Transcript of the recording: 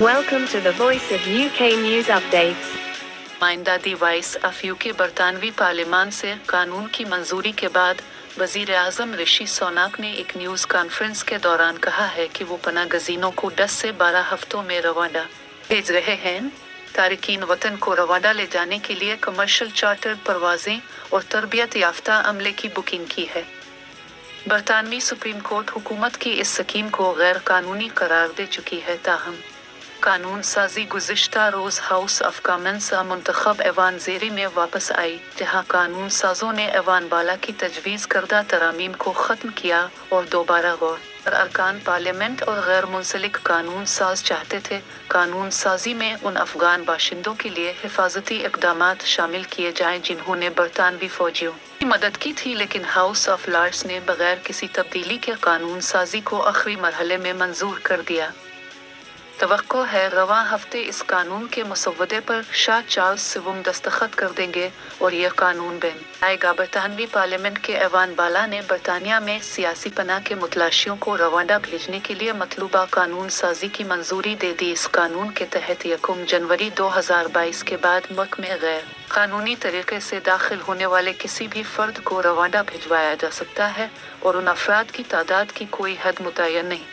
Welcome to the Voice of UK News Updates. नुमाइंदा दी voice of UK बरतानवी पार्लियामान से कानून की मंजूरी के बाद वज़ीर आज़म ऋषि सुनक ने एक न्यूज़ कॉन्फ्रेंस के दौरान कहा है कि वो पनाह गज़ीनों को 10 से 12 हफ्तों में रवांडा भेज रहे हैं। तारिकीन वतन को रवांडा ले जाने के लिए कमर्शियल चार्टर्ड परवाज़ें और तरबियत याफ्ता अमले की बुकिंग की है। बरतानवी सुप्रीम कोर्ट हुकूमत की इस स्कीम को गैर कानूनी करार दे चुकी है, ताहम कानून साजी गुज़िश्ता रोज़ हाउस ऑफ कॉमन्स का मुंतखब ऐवान ज़ेरे में वापस आई, जहां कानून साजों ने ऐवान बाला की तजवीज़ करदा तरामीम को ख़त्म किया और दोबारा गौर पर अरकान पार्लियामेंट और गैर मुंसलिक कानून साज चाहते थे कानून साजी में उन अफ़गान बाशिंदों के लिए हिफाजती इक़दामात शामिल किए जाएं जिन्होंने बरतानवी फ़ौजियों की मदद की थी, लेकिन हाउस ऑफ लॉर्ड्स ने बगैर किसी तब्दीली के कानून साजी को आखिरी मरहले में मंजूर कर दिया। तवक्को है रवां हफ्ते इस कानून के मसवदे पर शाह चार्ल्स सिवम दस्तखत कर देंगे और यह कानून बन आएगा। बरतानवी पार्लियामेंट के ऐवान बाला ने बरतानिया में सियासी पनाह के मुतलाशियों को रवांडा भेजने के लिए मतलूबा कानून साजी की मंजूरी दे दी। इस कानून के तहत 1 जनवरी 2022 के बाद मुल्क में गैर कानूनी तरीके से दाखिल होने वाले किसी भी फर्द को रवांडा भिजवाया जा सकता है और उन अफराद की तादाद की कोई हद मुतय्यन नहीं।